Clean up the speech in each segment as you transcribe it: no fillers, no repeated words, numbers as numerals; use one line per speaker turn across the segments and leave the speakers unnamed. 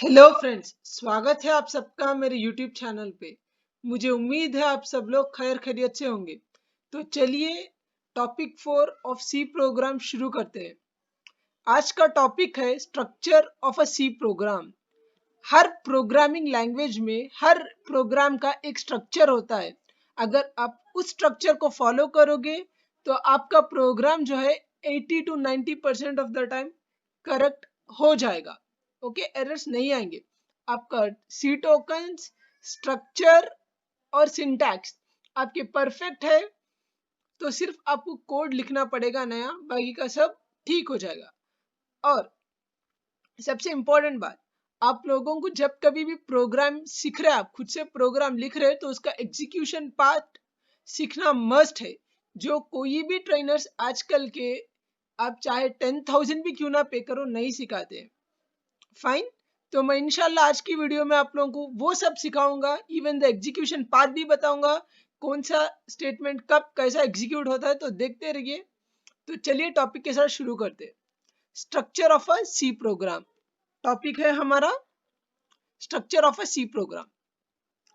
Hello friends, स्वागत है आप सबका मेरे यूट्यूब चैनल पे। मुझे उम्मीद है आप सब लोग खैर खैरियत से होंगे। तो चलिए टॉपिक 4 ऑफ सी प्रोग्राम शुरू करते हैं। आज का टॉपिक है structure of a C program. हर प्रोग्रामिंग लैंग्वेज में हर प्रोग्राम का एक स्ट्रक्चर होता है। अगर आप उस स्ट्रक्चर को फॉलो करोगे तो आपका प्रोग्राम जो है 80 to 90% of the time correct हो जाएगा। ओके, एरर्स नहीं आएंगे। आपका सी टोकन्स, स्ट्रक्चर और सिंटैक्स आपके परफेक्ट है तो सिर्फ आपको कोड लिखना पड़ेगा नया, बाकी का सब ठीक हो जाएगा। और सबसे इंपॉर्टेंट बात, आप लोगों को जब कभी भी प्रोग्राम सीख रहे हैं, आप खुद से प्रोग्राम लिख रहे हैं तो उसका एग्जीक्यूशन पार्ट सीखना मस्ट है। जो कोई भी ट्रेनर्स आजकल के, आप चाहे 10,000 भी क्यों ना पे करो, नहीं सिखाते हैं। फाइन, तो मैं इंशाल्लाह आज की वीडियो में आप लोगों को वो सब सिखाऊंगा, इवन द एग्जीक्यूशन पार्ट भी बताऊंगा, कौन सा स्टेटमेंट कब कैसा एग्जीक्यूट होता है। तो देखते रहिए। तो चलिए टॉपिक के साथ शुरू करते हैं। Structure of a C program topic है हमारा, structure of a C program.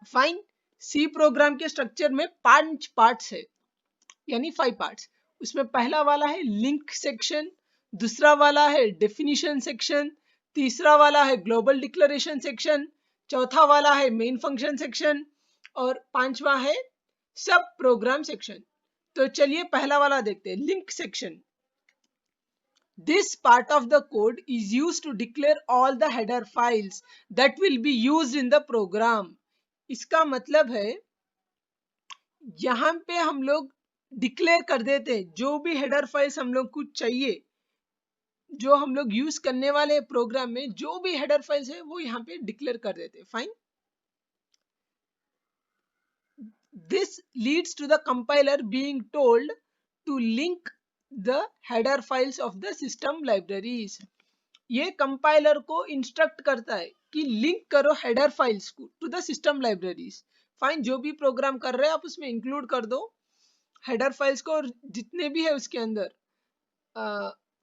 Fine, C program के स्ट्रक्चर में 5 पार्ट्स है, यानी 5 पार्ट्स। उसमें पहला वाला है लिंक सेक्शन, दूसरा वाला है डेफिनेशन सेक्शन, तीसरा वाला है ग्लोबल डिक्लेरेशन सेक्शन, चौथा वाला है मेन फंक्शन सेक्शन और पांचवा है सब प्रोग्राम सेक्शन। तो चलिए पहला वाला देखते हैं, link section. This part of the code is used to declare all the header files that will be used in the program. इसका मतलब है यहाँ पे हम लोग डिक्लेयर कर देते हैं जो भी हेडर फाइल्स हम लोग को चाहिए, जो हम लोग यूज करने वाले प्रोग्राम में जो भी हेडर फाइल्स है वो यहाँ पे डिक्लेयर कर देते हैं। Fine, this leads to the compiler being told to link the header files of the system libraries. ये कंपाइलर को इंस्ट्रक्ट करता है कि लिंक करो हेडर फाइल्स को to the system libraries. Fine, जो भी प्रोग्राम कर रहे हैं आप उसमें इंक्लूड कर दो हेडर फाइल्स को, और जितने भी है उसके अंदर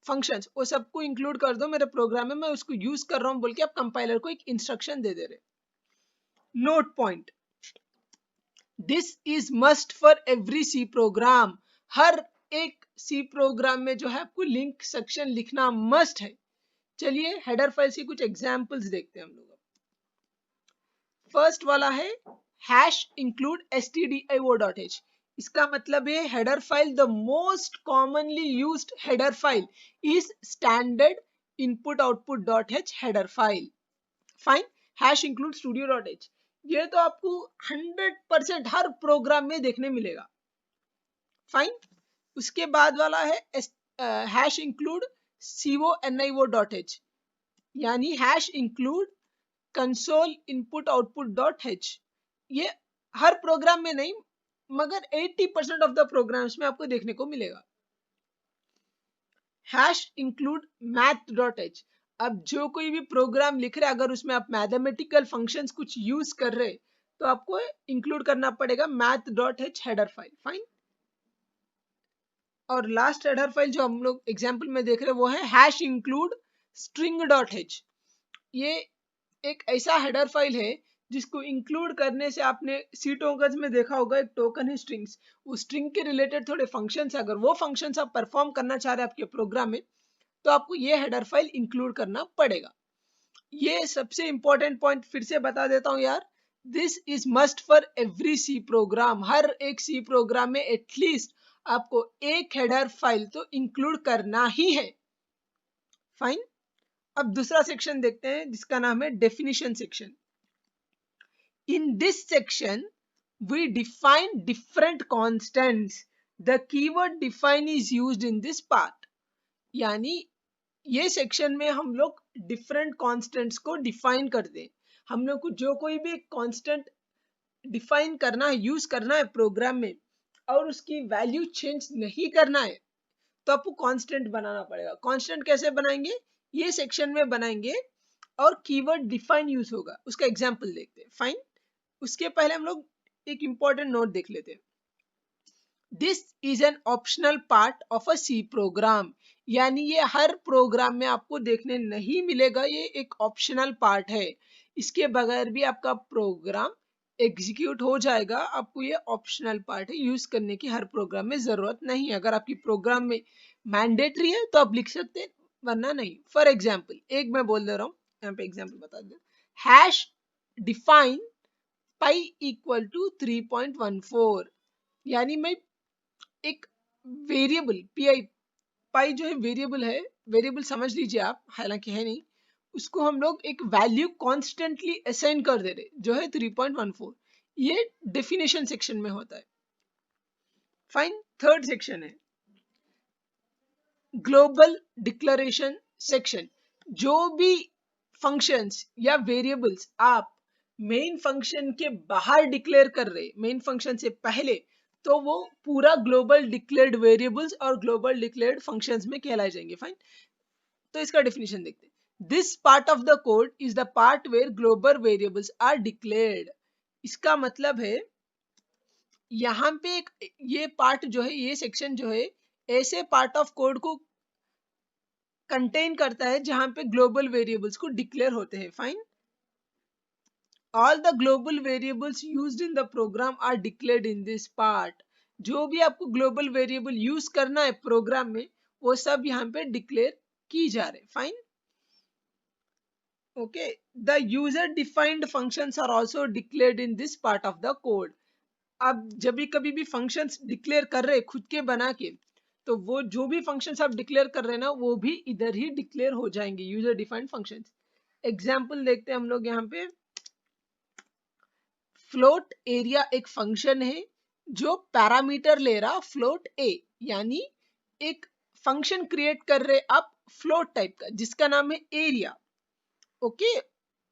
फंक्शंस वो सबको इंक्लूड कर दो मेरे प्रोग्राम में, मैं उसको यूज कर रहा हूँ बोल के आप कंपाइलर को एक इंस्ट्रक्शन दे दे रहे। Note point, this is must for every C program. हर एक सी प्रोग्राम में जो है आपको लिंक सेक्शन लिखना मस्ट है। चलिए हेडर फाइल्स के कुछ एग्जांपल्स देखते हैं हम लोग। फर्स्ट वाला है हैश इंक्लूड stdio.h। इसका मतलब है header file, the most commonly used header file is standard input output dot h header file. Fine, hash include studio.h, ये तो आपको 100% हर प्रोग्राम में देखने मिलेगा। फाइन, उसके बाद वाला है हैश इंक्लूड conio.h, यानी hash include console input output dot h। ये हर प्रोग्राम में नहीं मगर 80% ऑफ द प्रोग्राम्स में आपको देखने को मिलेगा। Hash include math dot h, अब जो कोई भी प्रोग्राम लिख रहे अगर उसमें आप मैथमेटिकल फंक्शंस कुछ यूज कर रहे तो आपको इंक्लूड करना पड़ेगा math dot h header file. Fine, और लास्ट हेडर फाइल जो हम लोग एग्जाम्पल में देख रहे हैं वो है hash include string dot h। ये एक ऐसा हेडर फाइल है जिसको इंक्लूड करने से आपने सी टोकन्स में देखा होगा, एक टोकन है स्ट्रिंग्स, उस स्ट्रिंग के रिलेटेड थोड़े फंक्शंस है, अगर वो फंक्शंस आप परफॉर्म करना चाह रहे हैं आपके प्रोग्राम में तो आपको ये हेडर फाइल इंक्लूड करना पड़ेगा। ये सबसे इंपॉर्टेंट पॉइंट फिर से बता देता हूं यार, this is must for every C program. हर एक सी प्रोग्राम में एटलीस्ट आपको एक हेडर फाइल तो इंक्लूड करना ही है। फाइन, अब दूसरा सेक्शन देखते हैं जिसका नाम है definition section. In this section, we define different constants. The keyword define is used in this part. यानी ये सेक्शन में हम लोग डिफरेंट कॉन्स्टेंट्स को डिफाइन कर दे। हम लोग को जो कोई भी कॉन्स्टेंट डिफाइन करना है, यूज करना है प्रोग्राम में, और उसकी वैल्यू चेंज नहीं करना है तो आपको कांस्टेंट बनाना पड़ेगा। कांस्टेंट कैसे बनाएंगे, ये सेक्शन में बनाएंगे और कीवर्ड डिफाइन यूज होगा। उसका एग्जांपल देखते हैं। फाइन, उसके पहले हम लोग एक इंपॉर्टेंट नोट देख लेते हैं। This is an optional part of a C program. यानी ये हर प्रोग्राम में आपको देखने नहीं मिलेगा, ये एक ऑप्शनल पार्ट है। इसके बगैर भी आपका प्रोग्राम एग्जीक्यूट हो जाएगा। आपको ये ऑप्शनल पार्ट है, यूज करने की हर प्रोग्राम में जरूरत नहीं है। अगर आपकी प्रोग्राम में मैंडेटरी है तो आप लिख सकते हैं, वरना नहीं। फॉर एग्जाम्पल एक मैं बोल दे रहा हूँ, यहाँ पे एग्जाम्पल बता दे, hash define pi equal to 3.14, यानी मैं एक वेरिएबल पाई जो है वेरिएबल है, वेरिएबल समझ लीजिए आप, हालांकि है नहीं, उसको हम लोग एक वैल्यू कॉन्स्टेंटली असाइन कर दे रहे जो है 3.14। ये डेफिनेशन सेक्शन में होता है। फाइन, थर्ड सेक्शन है ग्लोबल डिक्लेरेशन सेक्शन। जो भी फंक्शंस या वेरिएबल्स आप मेन फंक्शन के बाहर डिक्लेयर कर रहे, मेन फंक्शन से पहले, तो वो पूरा ग्लोबल डिक्लेयर्ड वेरिएबल्स और ग्लोबल डिक्लेयर्ड फंक्शंस में कहलाए जाएंगे। फाइन, तो इसका डेफिनेशन देखते हैं। This part of the code is the part where global variables are declared. इसका मतलब है यहाँ पे एक ये पार्ट जो है, ये सेक्शन जो है, ऐसे पार्ट ऑफ कोड को कंटेन करता है जहां पे ग्लोबल वेरिएबल्स को डिक्लेयर होते हैं। Fine, all the global variables used in the program are declared in this part. जो भी आपको ग्लोबल वेरिएबल यूज करना है प्रोग्राम में, वो सब यहाँ पे डिक्लेयर की जा रहे। Fine, okay, the user defined functions are also declared in this part of the code। अब जब भी कभी भी फंक्शंस डिक्लेयर कर रहे खुद के बना के, तो वो जो भी फंक्शंस आप डिक्लेयर कर रहे हैं ना, वो भी इधर ही डिक्लेयर हो जाएंगे, यूजर डिफाइंड फंक्शंस। एग्जांपल देखते हैं हम लोग यहाँ पे। फ्लोट एरिया एक फंक्शन है जो पैरामीटर ले रहा फ्लोट ए, यानी एक फंक्शन क्रिएट कर रहे आप फ्लोट टाइप का जिसका नाम है एरिया। ओके,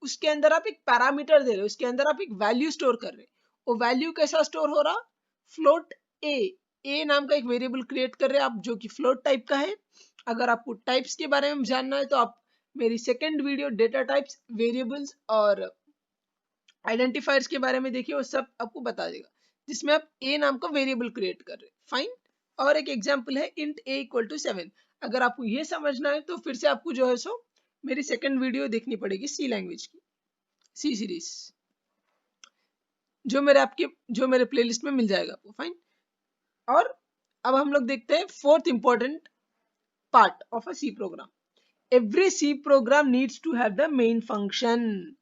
उसके अंदर आप एक पैरामीटर दे रहे हो, उसके अंदर आप एक वैल्यू स्टोर कर रहे हो। वो वैल्यू कैसा स्टोर हो रहा, फ्लोट ए नाम का एक वेरिएबल क्रिएट कर रहे हैं आप जो कि फ्लोट टाइप का है। अगर आपको टाइप्स के बारे में जानना है तो आप मेरी second video data types, variables और आइडेंटिफायर्स के बारे में देखिए, वो सब आपको बता देगा, जिसमें आप ए नाम का वेरिएबल क्रिएट कर रहे हैं। फाइन, और एक एग्जांपल है इंट ए इक्वल टू 7। अगर आपको ये समझना है तो फिर से आपको जो है सो मेरी सेकंड वीडियो देखनी पड़ेगी, सी लैंग्वेज की, सी सीरीज, जो मेरे प्लेलिस्ट में मिल जाएगा आपको। फाइन, और अब हम लोग देखते हैं fourth important part of a C program. Every C program needs to have the main function,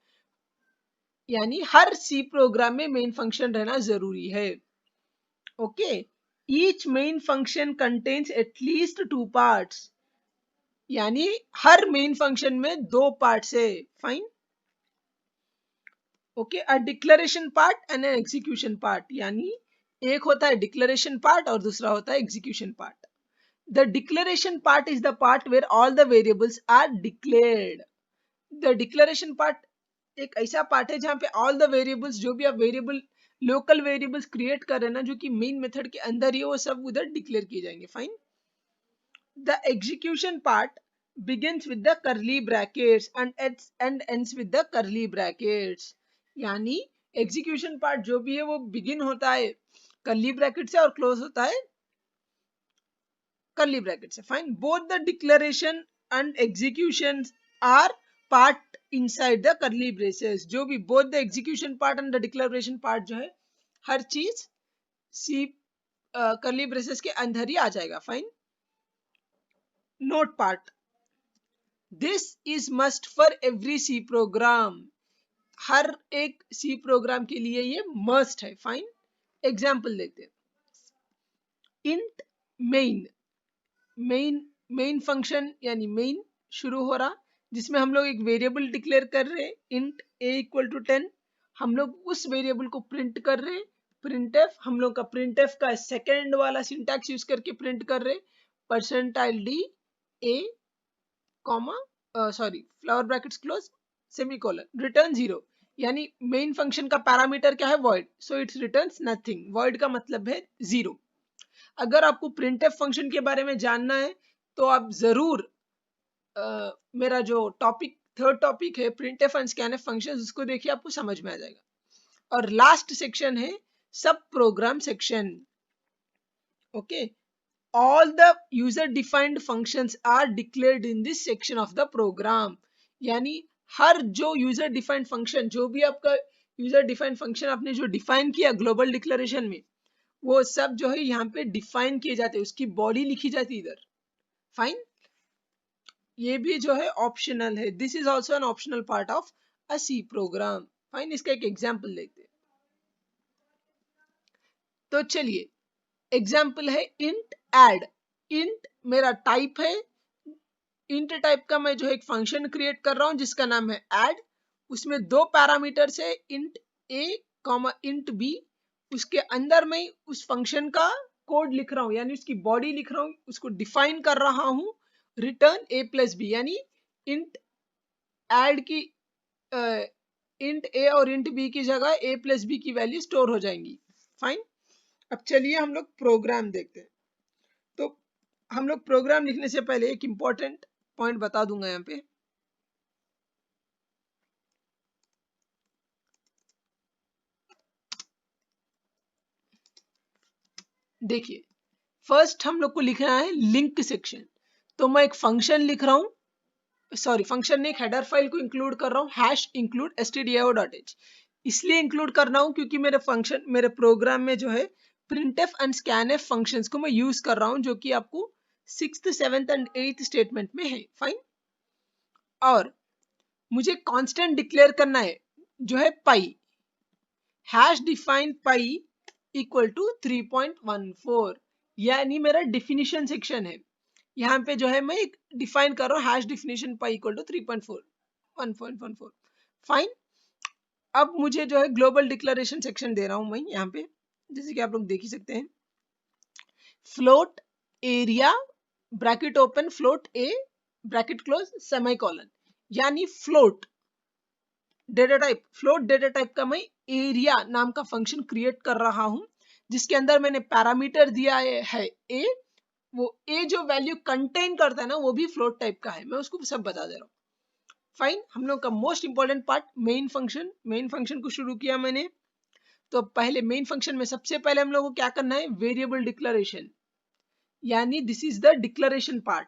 यानी हर सी प्रोग्राम में मेन फंक्शन रहना जरूरी है। Okay, each main function contains at least 2 parts, यानी हर मेन फंक्शन में 2 पार्ट्स है। Fine, okay, a declaration part and an execution part, यानी एक होता है डिक्लेरेशन पार्ट और दूसरा होता है execution part. The declaration part is the part where all the variables are declared. The declaration part एक ऐसा पार्ट है जहां पे ऑल द वेरिएबल्स, जो भी आप वेरिएबल लोकल वेरिएबल्स क्रिएट कर रहे हैं ना, जो कि मेन मेथड के अंदर ही है, वो सब उधर डिक्लेयर किए जाएंगे। Fine, the execution part begins with the curly brackets and ends with the curly brackets, यानी एग्जीक्यूशन पार्ट जो भी है वो बिगिन होता है कर्ली ब्रैकेट से और क्लोज होता है कर्ली ब्रैकेट से। Fine, both the declaration and execution are part inside the curly braces. जो भी both the execution part and the declaration part जो है, हर चीज सी कर्ली ब्रेसेस के अंदर ही आ जाएगा। Fine, note part, this is must for every C program. हर एक सी प्रोग्राम के लिए ये मस्ट है। फाइन, एग्जाम्पल देखते हैं। इंट मेन, मेन फंक्शन यानी मेन शुरू हो रहा, जिसमें हम लोग एक वेरिएबल डिक्लेयर कर रहे हैं इंट ए इक्वल टू 10। हम लोग उस वेरिएबल को प्रिंट कर रहे हैं, प्रिंटएफ, हम लोग का प्रिंटएफ का सेकेंड वाला सिंटैक्स यूज करके प्रिंट कर रहे, percentile D A comma flower brackets close semicolon return 0, यानी मेन फंक्शन का पैरामीटर क्या है, void, so it's returns nothing. Void का मतलब है 0। अगर आपको प्रिंटएफ फंक्शन के बारे में जानना है तो आप जरूर मेरा जो टॉपिक थर्ड टॉपिक है प्रिंटएफ एंड स्कैनएफ फंक्शंस, उसको देखिए, आपको समझ में आ जाएगा। और लास्ट सेक्शन है sub program section. Okay, all the user defined functions are declared in this section of the program. यानी हर जो यूजर डिफाइंड फंक्शन, जो भी आपका यूजर डिफाइंड फंक्शन आपने जो डिफाइन किया ग्लोबल डिक्लेरेशन में, वो सब जो है यहाँ पे डिफाइन किए जाते हैं, उसकी बॉडी लिखी जाती है इधर। फाइन, ये भी जो है ऑप्शनल है। This is also an optional part of a C program. Fine, इसका एक एग्जाम्पल देखते हैं। तो चलिए, एग्जाम्पल है इंट एड। इंट मेरा टाइप है, इंट टाइप का मैं जो है एक फंक्शन क्रिएट कर रहा हूं जिसका नाम है एड। उसमें दो पैरामीटर्स है, इंट ए कॉमा इंट बी। उसके अंदर मैं उस फंक्शन का कोड लिख रहा हूं, यानी उसकी बॉडी लिख रहा हूं, उसको डिफाइन कर रहा हूं, रिटर्न ए प्लस बी। यानी इंट एड की इंट ए और इंट बी की जगह ए प्लस बी की वैल्यू स्टोर हो जाएंगी। फाइन, अब चलिए हम लोग प्रोग्राम देखते हैं। तो हम लोग प्रोग्राम लिखने से पहले एक इंपॉर्टेंट पॉइंट बता दूंगा यहाँ पे। देखिए, फर्स्ट हम लोग को लिखना है लिंक सेक्शन। तो मैं एक फंक्शन लिख रहा हूँ, सॉरी फंक्शन नहीं, एक हेडर फाइल को इंक्लूड कर रहा हूँ, हैश इंक्लूड stdio.h। इसलिए इंक्लूड करना हूँ क्योंकि मेरे फंक्शन, मेरे प्रोग्राम में जो है printf एंड scanf फंक्शंस को मैं यूज कर रहा हूँ, जो कि आपको 6th 7th and 8th statement में है। फाइन, और मुझे कांस्टेंट डिक्लेयर करना है जो है pi, hash define pi equal to 3.14, यानी मेरा डिफिनीशन सेक्शन है। यहाँ पे जो है मैं एक डिफाइन कर रहा हूँ, hash definition pi equal to 3.14। Fine, अब मुझे जो है ग्लोबल डिक्लेरेशन सेक्शन दे रहा हूं मैं यहाँ पे, जैसे कि आप लोग देख ही सकते हैं। Float area bracket open, float a bracket close, semicolon. यानी float data type, float data type का मैं एरिया नाम का फंक्शन क्रिएट कर रहा हूं, जिसके अंदर मैंने पैरामीटर दिया है ए। वो ए जो वैल्यू कंटेन करता है ना, वो भी फ्लोट टाइप का है। मैं उसको सब बता दे रहा हूँ। फाइन, हम लोग का most important part main function. Main function को शुरू किया मैंने। तो पहले मेन फंक्शन में सबसे पहले हम लोग को क्या करना है, वेरिएबल डिक्लेरेशन, यानी this is the declaration part.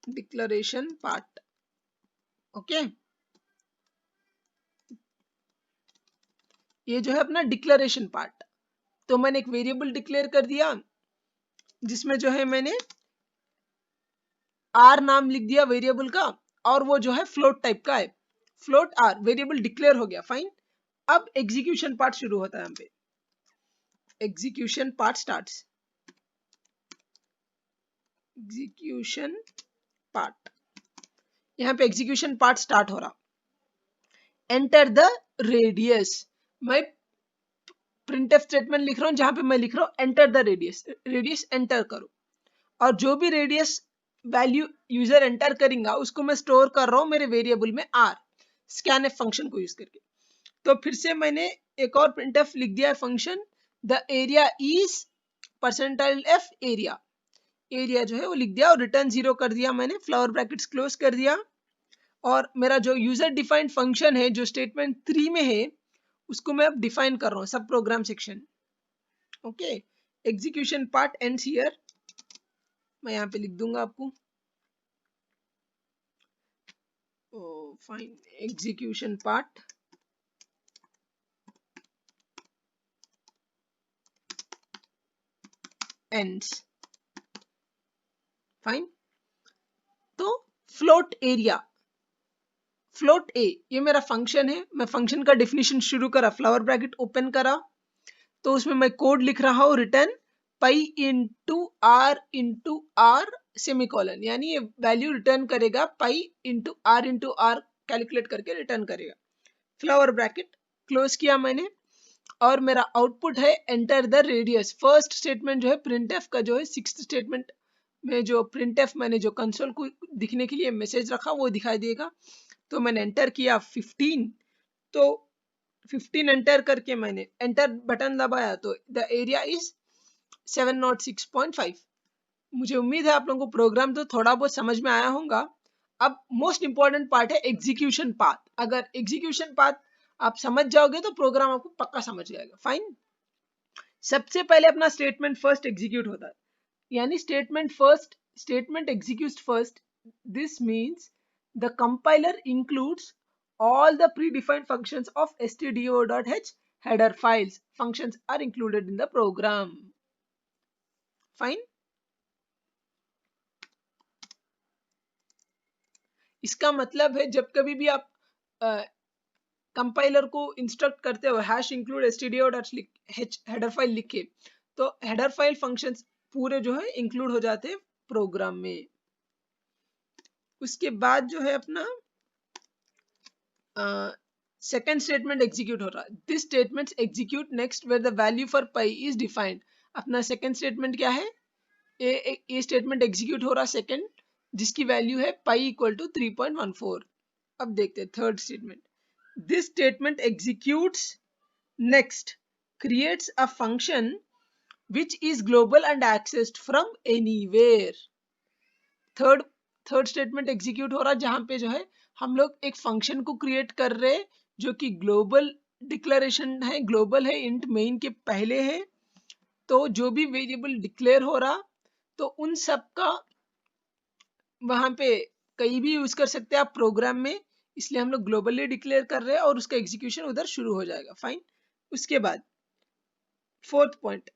Declaration part, okay. ये जो है अपना डिक्लेरेशन पार्ट। तो मैंने एक वेरिएबल डिक्लेयर कर दिया, जिसमें जो है मैंने आर नाम लिख दिया वेरिएबल का, और वो जो है फ्लोट टाइप का है, फ्लोट आर। वेरिएबल डिक्लेयर हो गया। फाइन, अब एग्जीक्यूशन पार्ट शुरू होता है यहाँ पे। Execution part starts. Execution part, यहाँ पे एग्जीक्यूशन पार्ट स्टार्ट हो रहा। एंटर द रेडियस, मैं प्रिंटफ स्टेटमेंट लिख रहा हूँ जहां पे मैं लिख रहा हूँ enter the radius, radius enter करो। और जो भी रेडियस वैल्यू यूजर एंटर करेगा उसको मैं स्टोर कर रहा हूँ मेरे वेरिएबल में आर, स्कैनफ फंक्शन को यूज करके। तो फिर से मैंने एक और प्रिंटफ लिख दिया है function, the area is percentile F area. Area जो है वो लिख दिया और रिटर्न 0 कर दिया मैंने, फ्लावर ब्रैकेट्स क्लोज कर दिया। और मेरा जो यूजर डिफाइंड फंक्शन है जो स्टेटमेंट 3 में है, उसको मैं अब डिफाइन कर रहा हूँ sub program section. Okay, execution part ends here. मैं यहाँ पे लिख दूंगा आपको, fine, execution part ends. Fine, तो फ्लोट एरिया, फ्लोट ए, ये मेरा फंक्शन है। मैं फंक्शन का डेफिनेशन शुरू करा, फ्लावर ब्रैकेट ओपन करा, तो उसमें मैं कोड लिख रहा हूँ, return pi into R semicolon, यानी ये वैल्यू रिटर्न करेगा पाई इंटू आर कैलकुलेट करके रिटर्न करेगा। फ्लावर ब्रैकेट क्लोज किया मैंने, और मेरा आउटपुट है enter the radius. First statement जो है प्रिंटफ का, जो है 6th स्टेटमेंट में जो प्रिंटफ मैंने जो कंसोल को दिखने के लिए मैसेज रखा वो दिखाई देगा। तो मैंने एंटर किया 15, तो 15 एंटर करके मैंने एंटर बटन दबाया, तो द एरिया इज 706.5। मुझे उम्मीद है आप लोगों को प्रोग्राम तो थोड़ा बहुत समझ में आया होगा। अब मोस्ट इंपॉर्टेंट पार्ट है एग्जीक्यूशन पाथ। अगर एग्जीक्यूशन पाथ आप समझ जाओगे तो प्रोग्राम आपको पक्का समझ जाएगा। फाइन। सबसे पहले अपना स्टेटमेंट फर्स्ट एग्जीक्यूट होता है, यानी statement execute first. This means the compiler includes all the predefined functions of stdio.h header files. Functions are included in the program. Fine. इसका मतलब है जब कभी भी आप कंपाइलर को इंस्ट्रक्ट करते हो hash include stdio.h header file लिख के, तो हेडर फाइल फंक्शंस पूरे जो है इंक्लूड हो जाते हैं प्रोग्राम में। उसके बाद जो है अपना सेकेंड स्टेटमेंट एग्जीक्यूट हो रहा है। This statement execute next where the value for pi is defined. अपना सेकेंड स्टेटमेंट क्या है, ये स्टेटमेंट एग्जीक्यूट हो रहा सेकेंड, जिसकी वैल्यू है पाई इक्वल टू 3.14। अब देखते हैं third statement. This statement executes next creates a function which is global and accessed from anywhere। Third statement execute हो रहा जहां पे जो है हम लोग एक फंक्शन को क्रिएट कर रहे हैं जो कि ग्लोबल डिक्लेरेशन है, ग्लोबल है, इंट मेन के पहले है। तो जो भी वेरिएबल डिक्लेयर हो रहा तो उन सब का वहां पे कहीं भी यूज कर सकते हैं आप प्रोग्राम में, इसलिए हम लोग ग्लोबली डिक्लेयर कर रहे हैं और उसका एग्जीक्यूशन उधर शुरू हो जाएगा। फाइन। उसके बाद fourth point,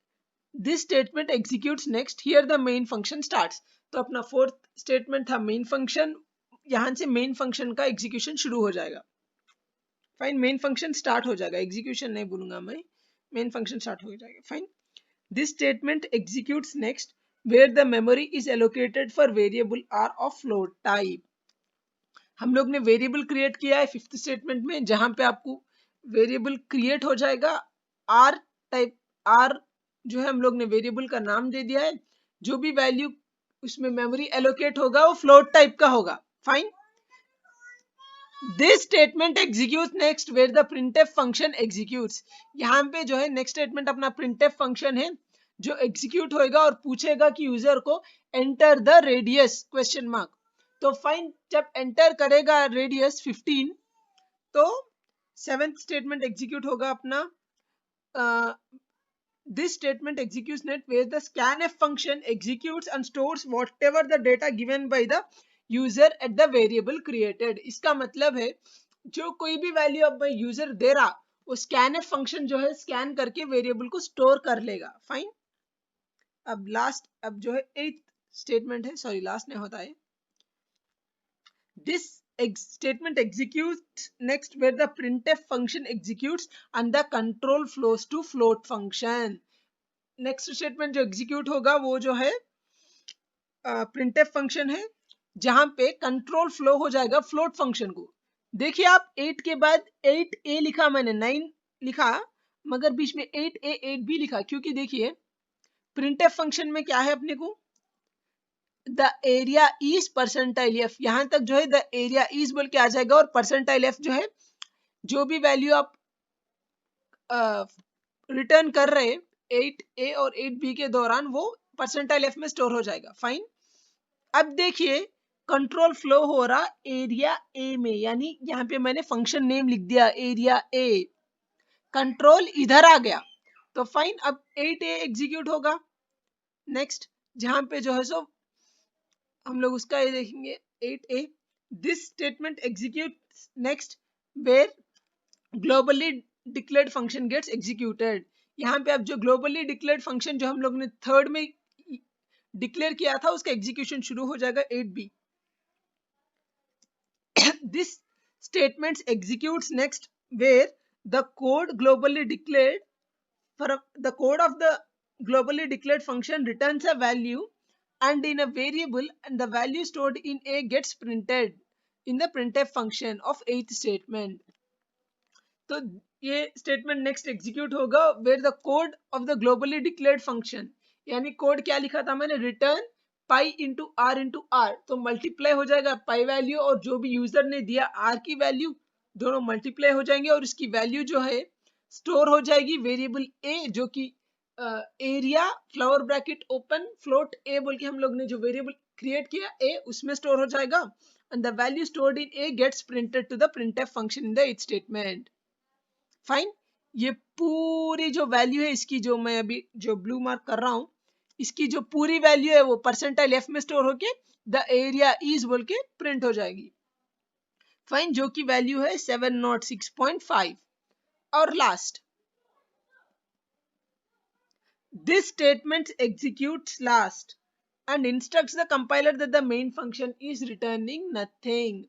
this statement executes next here the main function starts. तो अपना फोर्थ स्टेटमेंट था मेन फंक्शन, यहां से मेन फंक्शन का एग्जीक्यूशन शुरू हो जाएगा। फाइन। मेन फंक्शन स्टार्ट हो जाएगा, एग्जीक्यूशन नहीं बोलूंगा मैं, मेन फंक्शन स्टार्ट हो जाएगा। Fine. This statement executes next where the memory is allocated for variable r of float type। हम लोग ने वेरिएबल क्रिएट किया है फिफ्थ स्टेटमेंट में, जहां पे आपको वेरिएबल क्रिएट हो जाएगा आर टाइप। आर जो है हम लोग ने वेरिएबल का नाम दे दिया है, जो भी वैल्यू उसमें मेमोरी एलोकेट होगा वो फ्लोट टाइप का होगा। Fine. This statement execute next where the printf function executes. यहाँ पे जो है नेक्स्ट स्टेटमेंट अपना printf फंक्शन है जो एग्जीक्यूट होएगा और पूछेगा कि यूजर को enter the radius question mark. तो फाइन, जब एंटर करेगा रेडियस 15 तो सेवेंथ स्टेटमेंट एग्जीक्यूट होगा अपना this statement executes next where the scanf function executes and stores whatever the data given by the user at the variable created. इसका मतलब है जो कोई भी वैल्यू अब यूजर दे रहा वो scanf फंक्शन जो है स्कैन करके वेरिएबल को स्टोर कर लेगा। फाइन। अब जो है एथ स्टेटमेंट है, सॉरी लास्ट नहीं होता है। This statement executes next where the printf function executes and the control flows to float function. Next statement जो एग्जीक्यूट होगा वो जो है printf फंक्शन है, जहां पे कंट्रोल फ्लो हो जाएगा फ्लोट फंक्शन को। देखिए आप 8 के बाद 8a लिखा मैंने, 9 लिखा, मगर बीच में 8a 8b लिखा, क्योंकि देखिए printf फंक्शन में क्या है अपने को, the area is percentile F. यहां तक जो है द एरिया इज बोल के आ जाएगा और परसेंटाइल एफ जो है जो भी वैल्यू आप रिटर्न कर रहे 8a और 8b के दौरान वो परसेंटाइल एफ में स्टोर हो जाएगा। फाइन। अब देखिए कंट्रोल फ्लो हो रहा एरिया ए में, यानी यहाँ पे मैंने फंक्शन नेम लिख दिया एरिया ए, कंट्रोल इधर आ गया। तो फाइन, अब 8a एग्जीक्यूट होगा नेक्स्ट, जहां पे जो है सो हम लोग उसका ये देखेंगे 8a। This statement execute next where globally declared function gets executed. यहाँ पे अब जो ग्लोबली डिक्लेयर्ड फंक्शन जो हम लोग ने थर्ड में डिक्लेयर किया था उसका एग्जीक्यूशन शुरू हो जाएगा 8b। This statement executes next where the code globally declared for the code of the globally declared function returns a value and in a variable, and the value stored in a gets printed in the printf function of eighth statement। तो ये statement next execute होगा where the code of the globally declared function, यानी code क्या लिखा था मैंने, return pi into are, तो multiply हो जाएगा पाई वैल्यू और जो भी यूजर ने दिया आर की वैल्यू, दोनों मल्टीप्लाई हो जाएंगे और इसकी वैल्यू जो है स्टोर हो जाएगी वेरिएबल ए, जो कि area flower bracket open float a बोल के हम लोग ने जो वेरिएबल क्रिएट किया ए उसमें स्टोर हो जाएगा, and the value stored in a gets printed to the printf function in the if statement. Fine, ये पूरी जो वैल्यू है इसकी, जो मैं अभी जो ब्लू मार्क कर रहा हूं, इसकी जो पूरी वैल्यू है वो परसेंटाइल एफ में स्टोर होके द एरिया इज बोल के प्रिंट हो जाएगी। फाइन, जो की वैल्यू है 706.5। और last, this statement executes last and instructs the compiler that the main function is returning nothing।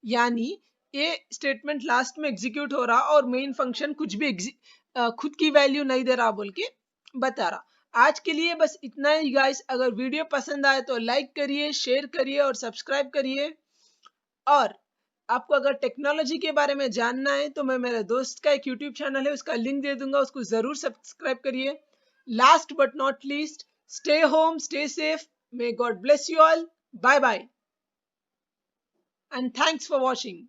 यानी ये स्टेटमेंट लास्ट में एग्जीक्यूट हो रहा और मेन फंक्शन कुछ भी खुद की वैल्यू नहीं दे रहा बोल के बता रहा। आज के लिए बस इतना ही गाइस। अगर वीडियो पसंद आए तो लाइक करिए, शेयर करिए और सब्सक्राइब करिए। और आपको अगर टेक्नोलॉजी के बारे में जानना है तो मैं मेरे दोस्त का एक यूट्यूब चैनल है, उसका लिंक दे दूंगा, उसको जरूर सब्सक्राइब करिए। Last but not least, stay home, stay safe, may God bless you all, bye bye and thanks for watching.